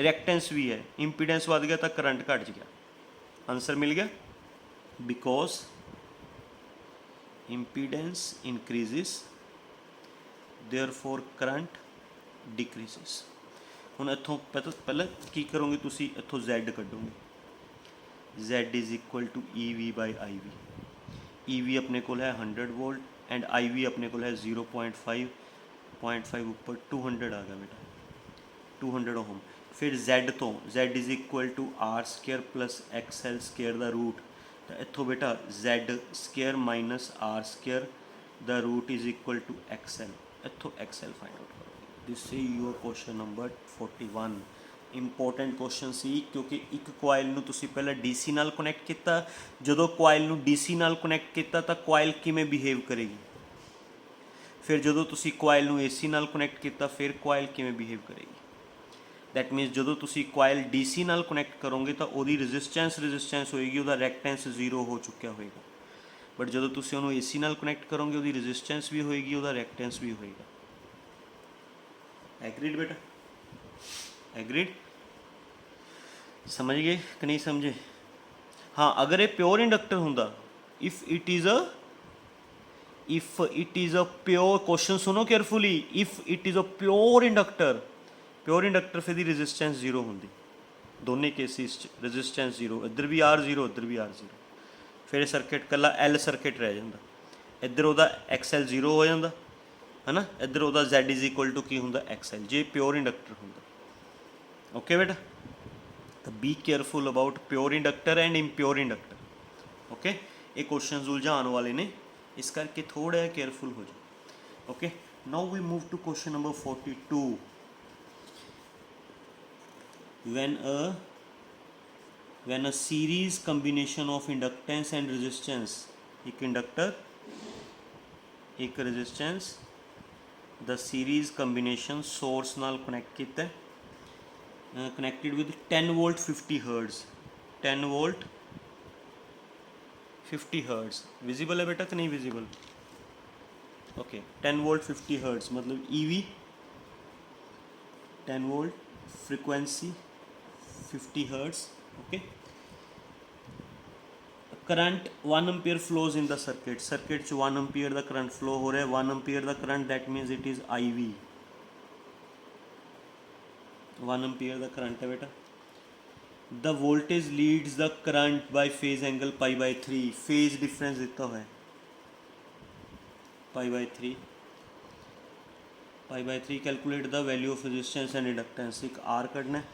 रिएक्टेंस भी है, इंपीडेंस वध गया तो करंट घट गया. आंसर मिल गया, because impedance increases therefore current decreases. हुण इत्थों पहले की करोगे तुसी, इत्थों Z कड्डोगे. Z is equal to EV by IV. EV अपने को है 100 वोल्ट एंड IV अपने को है 0.5 ऊपर 200 आ गया बेटा, 200 ओम. फिर Z तो Z is equal to R square plus XL square द रूट. तो इत्थों बेटा Z square minus R square द root is equal to XL. इत्थों XL फाइंड आउट करो. This is your question number 41. Important question सी क्योंकि एक कॉइल नूं तुसीं पहले DC नाल कनैक्ट किया. जदों कॉइल नूं DC नाल कनैक्ट किया तो कॉइल किवें बिहेव करेगी. फिर जदों तुसीं कॉइल नूं AC नाल कनैक्ट किया फिर कॉइल किवें बिहेव करेगी. दैट मीनस जदों तुसीं कॉइल DC नाल कनैक्ट करोगे तो वो रजिस्टेंस होएगी, उसका रिएक्टेंस 0 हो चुका होएगा. बट जदों तुसीं उहनूं AC नाल कनैक्ट करोगे उसकी रजिस्टेंस भी होएगी, उसका रिएक्टेंस भी होएगा. एग्रीड बेटा, एग्रीड. समझ गए कि नहीं समझे. हाँ, अगर ये प्योर इंडक्टर होंदा, if it is a pure, question सुनो carefully, if it is a pure inductor फिर दी रजिस्टेंस 0 होंदी. दोनों केसिस रजिस्टेंस 0, इधर भी R0 इधर भी R0. फिर सर्किट कला L सर्किट रह जाता. इधर वह XL 0 हो जाता है ना, इधर वह Z इज़ इक्वल टू की होंदा XL, जे प्योर इंडक्टर होंदा. ओके बेटा, तो be careful about pure inductor and impure inductor. Okay, ये क्वेश्चन उलझाने वाले ने, इस करके थोड़ा केयरफुल हो जाओ. Okay, now we move to question number 42. when a series combination of inductance and resistance, एक इंडक्टर एक resistance, the series combination source नाल कनैक्ट किया connected with 10 volt 50 hertz, 10 volt 50 hertz visible है बेटा कि नहीं विजिबल? ओके 10 वोल्ट 50 हर्ट्स मतलब EV 10 volt frequency 50 hertz. Okay current 1 ampere flows in the circuit, circuit च 1 एम्पीयर का करंट फ्लो हो रहा है, 1 एम्पीयर का current that means it is I V, 1 ampere का करंट है बेटा. The voltage leads the current by phase angle pi by 3, phase difference दिता हुआ है pi by 3, pi by 3. Calculate the value of resistance and inductance, एक R कढ़ना है,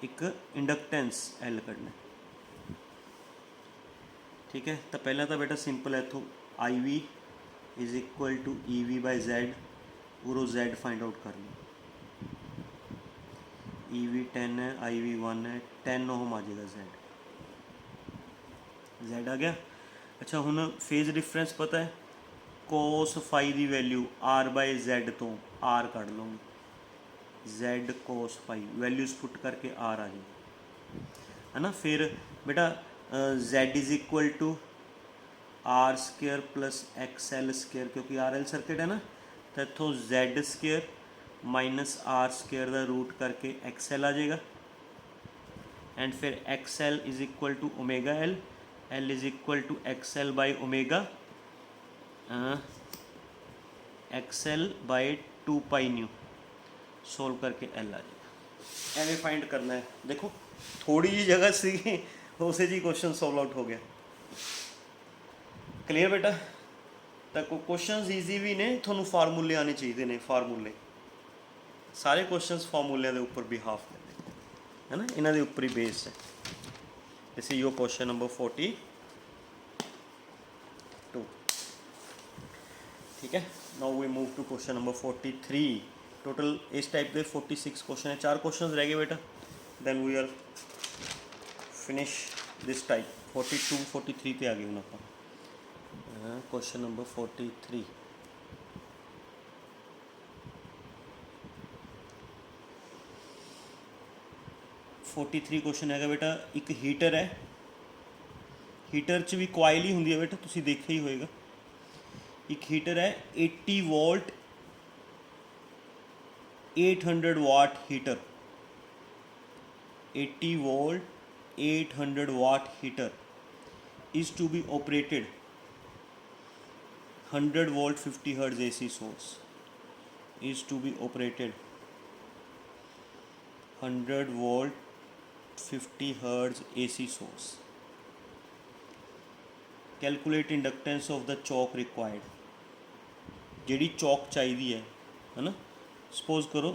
एक इंडक्टेंस एल कढ़ना है. ठीक है तो पहला तो बेटा सिंपल है, इतों I V is equal to E V by Z, उरो जैड फाइंड आउट कर लो. ई वी 10 है, आई वी 1 है, 10 ओम आ जाएगा जैड, जैड आ गया. अच्छा हुन फेज डिफरेंस पता है, कोस फाई की वैल्यू आर बाय जैड तो आर कढ़ लूँगी, Z cos phi values put करके आर आ जाएगी है ना. फिर बेटा Z is equal to R square plus X L square, क्योंकि आर एल सर्किट है ना, तो इतों Z square minus R square का रूट करके एक्स एल आ जाएगा. एंड फिर X L is equal to omega L, L is equal to X L by omega X L by 2 pi nu, solve करके एल आ जाएगा. एवं find करना है. देखो थोड़ी जी जगह सी उसे जी क्वेश्चन सॉल्व आउट हो गया. क्लीयर बेटा? तो क्वेश्चन ईजी भी ने, थोनों फार्मूले आने चाहिए ने, फार्मूले सारे क्वेश्चन फार्मूलिया के उपर बिहाफ है ना, इन्हों के उपर ही बेस है. This is your question number 42. ठीक है, now we move to question number 43. Total इस टाइप के 46 क्वेश्चन है, 4 क्वेश्चन रह गए बेटा, then we are finish this type. 42 43 पे आ गए हूँ आप. Question number 43. क्वेश्चन है बेटा, एक हीटर है, हीटर च भी कॉइल ही होंगी है बेटा, तुसीं देखा ही होएगा. एक हीटर है 80 volt 800 watt heater, 80 volt 800 watt heater is to be operated 100 volt 50 hertz AC source is to be operated 100 volt 50 hertz AC source. Calculate inductance of the choke required. जिहड़ी चौक चाहिए है ना, सपोज करो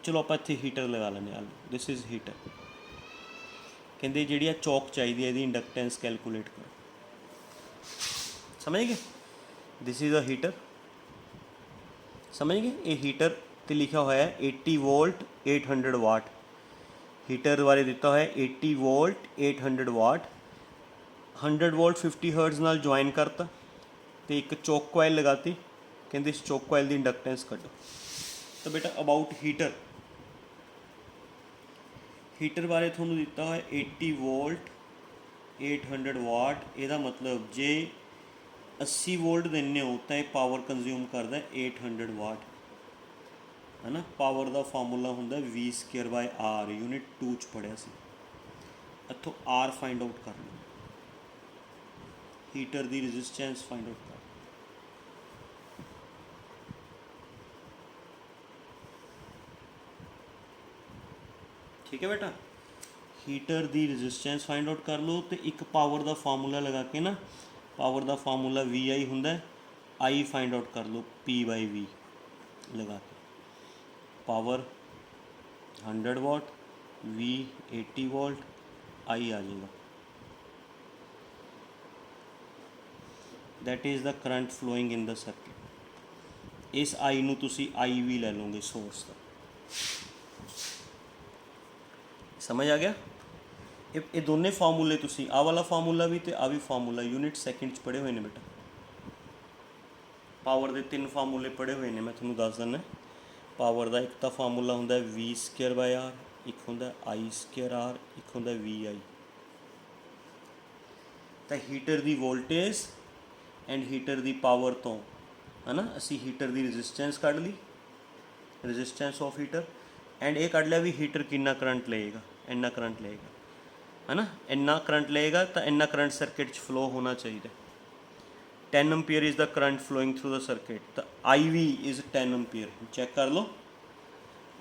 चलो आप इत्थे हीटर लगा लेने, दिस इज़ हीटर. कहते जी आ चौक चाहिए यदि इंडक्टेंस कैलकुलेट करो, समझ गए? दिस इज़ अ हीटर, समझ गए? ये हीटर ते लिखा हुआ है 80 वोल्ट 800 वाट, हीटर बारे दिता हुआ है 80 वोल्ट 800 वाट, 100 वोल्ट 50 हर्ट्ज नाल ज्वाइन करता तो एक चौक कॉइल लगाती. कहते इस चौक कॉइल की इंडक्टेंस कड्डो. तो बेटा अबाउट हीटर, हीटर बारे थोनू दिता है 80 वोल्ट 800 वाट, यदा मतलब जे 80 वोल्ट देने हो तो यह पावर कंज्यूम करता है 800 वाट है ना. पावर का फार्मूला होंगे V square by R, unit 2 च पढ़िया सी. इतों R फाइंड आउट कर लो, हीटर की रेजिस्टेंस फाइंड आउट कर. ठीक है बेटा, हीटर की रेजिस्टेंस फाइंड आउट कर लो. तो एक पावर का फार्मूला लगा के ना, पावर का फार्मूला VI होंगे, I फाइंड आउट कर लो P/V लगा के. Power 100 watt, V 80 volt, I आ जाएगा. That is the current flowing in the circuit. इस I नू तुसी IV ले लोगे सोर्स का. समझ आ गया? ये दोनों फार्मूले तुसी आ वाला फार्मूला भी तो आ भी फार्मूला यूनिट सैकेंड पढ़े हुए हैं बेटा. पावर के 3 फार्मूले पढ़े हुए हैं, मैं थोड़ा दस देना. ਪਾਵਰ ਦਾ ਇੱਕ ਤਾਂ ਫਾਰਮੂਲਾ ਹੁੰਦਾ ਵੀ ਸਕੇਅਰ ਬਾਈ ਆਰ, ਇੱਕ ਹੁੰਦਾ ਆਈ ਸਕੇਅਰ ਆਰ, ਇੱਕ ਹੁੰਦਾ ਵੀ ਆਈ। ਤਾਂ heater the voltage and heater the power ਤੋਂ ਹੈ ਨਾ ਅਸੀਂ ਹੀਟਰ ਦੀ ਰੈਜ਼ਿਸਟੈਂਸ ਕੱਢ ਲਈ, ਰੈਜ਼ਿਸਟੈਂਸ ਆਫ ਹੀਟਰ, ਐਂਡ ਇਹ ਕੱਢ ਲਿਆ ਵੀ ਹੀਟਰ ਕਿੰਨਾ ਕਰੰਟ ਲਏਗਾ, ਇੰਨਾ ਕਰੰਟ ਲਏਗਾ ਹੈ ਨਾ, ਇੰਨਾ ਕਰੰਟ ਲਏਗਾ ਤਾਂ ਇੰਨਾ ਕਰੰਟ ਸਰਕਿਟ 'ਚ ਫਲੋ ਹੋਣਾ ਚਾਹੀਦਾ। 10 ampere is the current flowing through the circuit, तो I V is 10 ampere, check कर लो,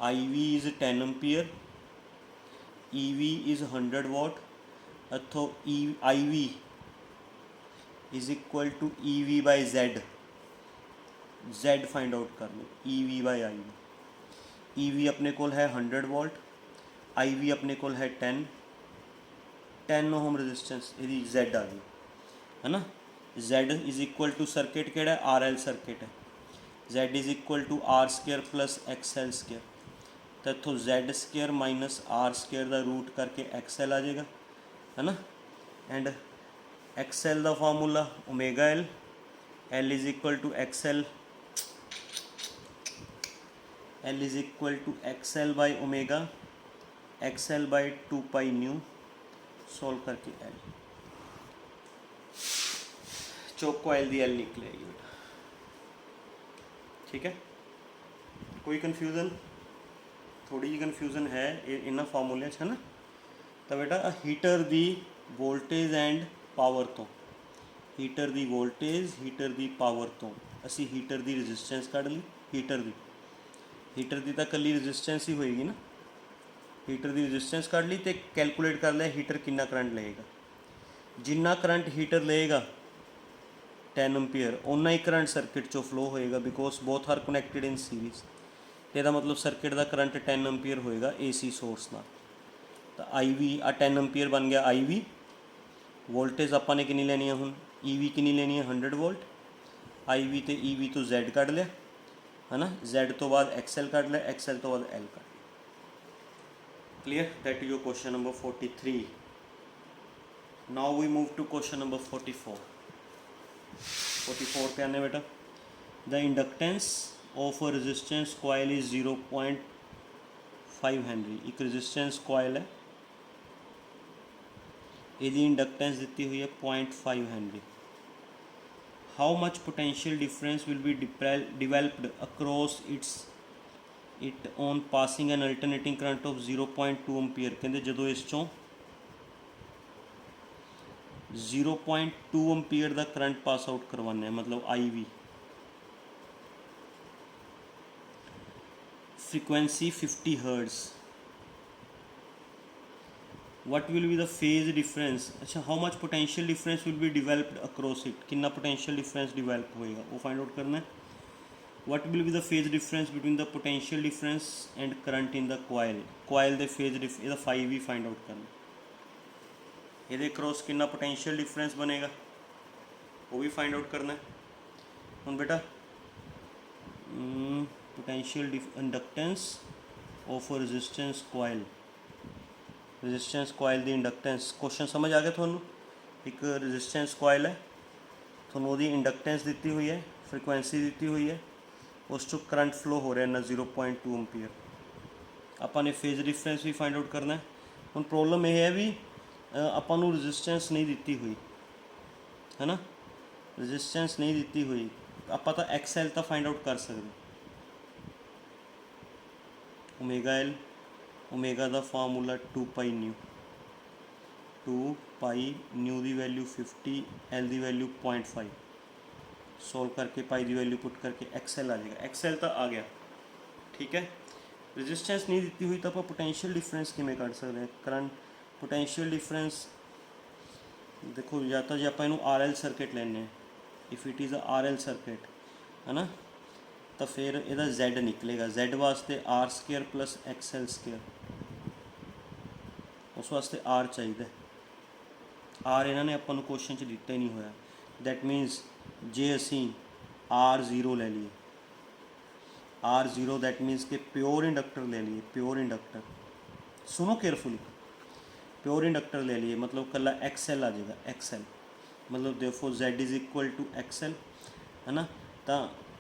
I V is 10 ampere, E V is 100 watt, इथों E I V is equal to E V by Z, Z find out कर लो, E V by I V. E V अपने कोल है 100 volt, आई V अपने कोल है 10 ओम रजिस्टेंस, यदि जेड आ गई है ना। Z is equal to circuit केड़ा आर एल सर्किट है, Z is equal to R square plus X L square, तो इतों Z square minus R square का रूट करके एक्स एल आ जाएगा है ना। एंड एक्स एल का formula omega L, L is equal to X L, L is equal to X L by omega, X L by 2 pi nu, solve करके L, Chowk coil the L निकलेगी बेटा, ठीक है। कोई confusion, थोड़ी जी confusion है इन्होंने फार्मूलिया है ना। तो बेटा हीटर दी वोल्टेज एंड पावर तो, हीटर दी वोल्टेज हीटर दी पावर तो असी हीटर दी रजिस्टेंस कढ़ ली, हीटर दी तो कली रजिस्टेंस ही होएगी ना, हीटर दी रजिस्टेंस कढ़ ली तो कैलकुलेट कर लिया हीटर कितना करंट लेगा, जिन्ना करंट हीटर लेगा 10 एम्पीयर उन्ना ही करंट सर्किट चो फ्लो होएगा, because both are connected in series, ਇਹਦਾ मतलब सर्किट का करंट 10 एम्पीयर होएगा AC सोर्स ਨਾਲ। तो आई वी आ 10 एम्पीयर बन गया आई वी, वोल्टेज ਆਪਾਂ ने कितनी लेनी है हुण, ई वी कितनी लेनी है 100 वोल्ट, आई वी तो ई वी तो Z कढ़ लिया है ना, Z तो बाद XL कढ़ लिया, XL तो बाद L कढ़ लिया। Clear, that is your question number 43। Now we move to question number 44। 44 पे आने बेटा, the inductance of a resistance coil is 0.5 henry, एक रेजिस्टेंस कॉइल है, यदि इंडक्टेंस दी हुई है 0.5 henry, how much potential difference will be developed across it on passing an alternating current of 0.2 ampere. कहते जो इस चों 0.2 एम्पीयर का करंट पास आउट करवाने, मतलब I V, frequency 50 hertz, what will be the phase difference, अच्छा how much potential difference will be developed across it, कितना potential difference develop होएगा वो फाइंड आउट करना है। what will be the phase difference between the potential difference and current in the coil, coil the phase difference ਇਹਦਾ 5 भी find out करना, ਇਹਦੇ cross कितना पोटेंशियल डिफरेंस बनेगा वो भी फाइंड आउट करना है। ਹੁਣ बेटा potential inductance of resistance coil, resistance coil the inductance, question समझ आ गया थोनू, एक रेजिस्टेंस कॉइल है, थोनू वो इंडक्टेंस दी हुई है, फ्रीक्वेंसी दी हुई है, उस चो करंट फ्लो हो रहा है ना 0.2 एम्पीयर, आपां ने फेज डिफरेंस भी फाइंड आउट करना है। हुण प्रॉब्लम यह है भी आपां नू रेजिस्टेंस नहीं दी हुई है ना, रेजिस्टेंस नहीं दी हुई, आपां तां एक्सएल तो फाइंड आउट कर सकते, ओमेगा एल, ओमेगा का formula 2 pi new, 2 pi new की वैल्यू 50, एल की वैल्यू 0.5, सॉल्व करके पाई की वैल्यू पुट करके एक्सएल आ जाएगा, एक्सएल तो आ गया, ठीक है। रेजिस्टेंस नहीं दी हुई तो आप पोटेंशियल डिफरेंस किमें कढ़ सकते हैं, करंट पोटेंशियल डिफरेंस देखो, या तो जो आप आर एल सर्किट लेने, if it is a R L circuit है ना, तो फिर यदा Z निकलेगा, Z वास्ते R square plus X L square, उस वास्ते आर चाहिए, आर इन्होंने अपन क्वेश्चन च दिता ही नहीं होया, दैट मीनस जे असी R0 ले लिए, R0 दैट मीनस कि प्योर इंडक्टर ले लिए, प्योर इंडक्टर, सुनो केयरफुली, प्योर इंडक्टर ले लिए मतलब कला XL आ जाएगा, XL मतलब देखो Z is equal to XL है ना, तो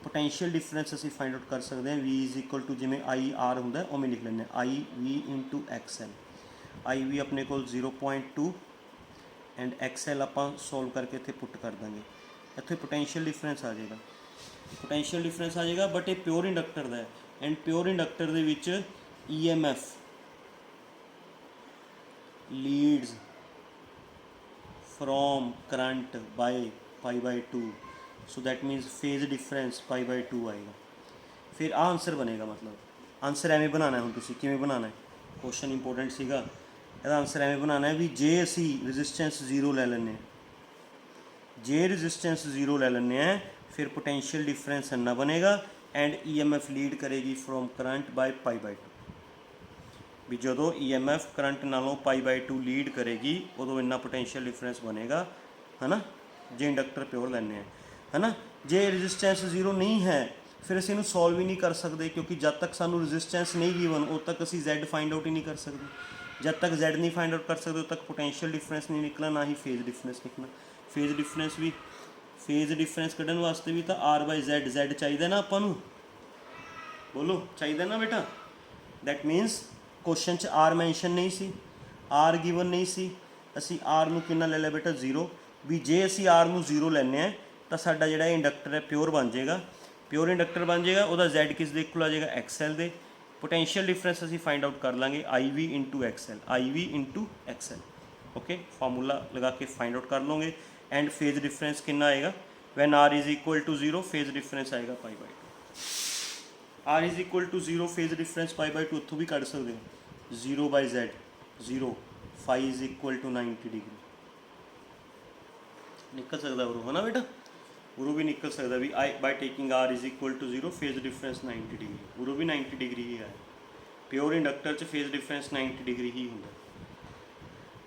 पोटेंशियल डिफरेंस असी फाइंड आउट कर सकते हैं। वी इज इक्वल टू जिमें आई आर होंगे उमें लिख लें I V into X L. I V अपने को 0.2 एंड एक्स एल आप सॉल्व करके इतने पुट कर देंगे, इतने पोटेंशियल डिफरेंस आ जाएगा। पोटेंशियल डिफरेंस आ जाएगा बट ये प्योर इंडक्टर का है एंड प्योर इंडक्टर दे विच EMF leads from current by π/2, so that means phase difference π/2 आएगा। फिर आ आंसर बनेगा, मतलब आंसर एवें बनाना है। हुण तुसीं किवें बनाना है, क्वेश्चन इंपोर्टेंट सीगा। ਇਹਦਾ आंसर एवें बनाना है भी जे असी रजिस्टेंस 0 ले लें, जे रजिस्टेंस 0 ले लें फिर पोटेंशियल डिफरेंस इन्ना बनेगा एंड EMF लीड करेगी फ्रॉम करंट बाय π/2। भी जदों EMF करंट नालों π/2 लीड करेगी उदों इन्ना पोटेंशियल डिफरेंस बनेगा, है ना, जे इंडक्टर प्योर लेने हैं, है ना। जे रजिस्टेंस 0 नहीं है फिर असीं इहनूं सॉल्व ही नहीं कर सकते, क्योंकि जब तक सानूं रजिस्टेंस नहीं गिवन उद तक असीं Z फाइंड आउट ही नहीं कर सकते। जब तक Z नहीं फाइंड आउट कर सकते उद तक पोटेंशियल डिफरेंस नहीं निकलना, ना ही फेज डिफरेंस निकलना। फेज डिफरेंस कढ़न वास्ते भी तो R/Z चाहिए ना आपां नूं, बोलो चाहिए ना बेटा। दैट मीनस क्वेश्चन च R मैंशन नहीं सी, R गिवन नहीं सी, असी R नूं कितना ले लिया बेटा 0। भी जे असी R नूं 0 लैने तो साडा जिहड़ा इंडक्टर है प्योर बन जाएगा, प्योर इंडक्टर बन जाएगा। उहदा Z किस दे इक्वल आ जाएगा XL दे। पोटेंशियल डिफरेंस असी फाइंड आउट कर लाँगे IV into XL, IV into XL। Okay, formula लगा के फाइंड आउट कर लोगे एंड फेज डिफरेंस कितना आएगा when R is equal to 0, phase difference आएगा π/2। R is equal to 0 phase difference π/2 उतों भी कढ़ सकते हैं 0/Z 0, phi is equal to 90 degree निकल सकता उरो, है ना बेटा। उरो भी निकल सकता भी I by taking R is equal to 0 phase difference 90 degree, उरो भी 90 डिग्री ही है। प्योर इंडक्टर च फेज डिफरेंस 90 डिग्री ही होंगे।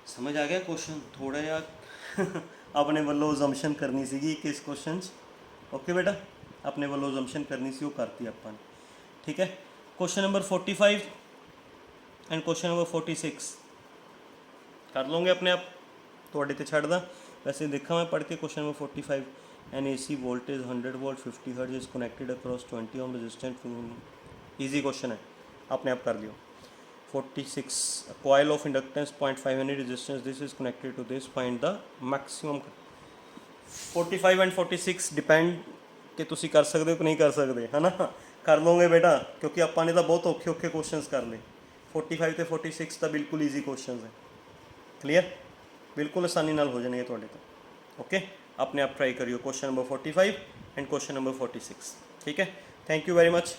समझ आ गया क्वेश्चन? थोड़ा जिहा अपने वालों असम्पशन करनी सी किस क्वेश्चन। ओके बेटा, अपने वालों असम्पशन करनी सी, वो करती अपन, ठीक है। Question number 45 and question number 46 कर लोगे अपने आप, थोड़े तो छड़ दा। वैसे देखा मैं पढ़ के question number 45, an AC voltage 100 volt 50 hertz is connected across 20 ohm resistance. Easy question है, अपने आप कर लियो। 46 coil of inductance 0.5 Henry resistance, this is connected to this, find the maximum। 45 and 46 depend कि तुसी कर सकते हो कि नहीं कर सकते, है ना। कर लोगे बेटा, क्योंकि आपां ने तो बहुत औखे औखे क्वेश्चंस कर ले। 45 ते 46 तो बिल्कुल ईजी क्वेश्चंस है, क्लीयर, बिल्कुल आसानी नाल हो जाएंगे तुहाडे तो। ओके, अपने आप ट्राई करियो question number 45 and question number 46, ठीक है। Thank you very much.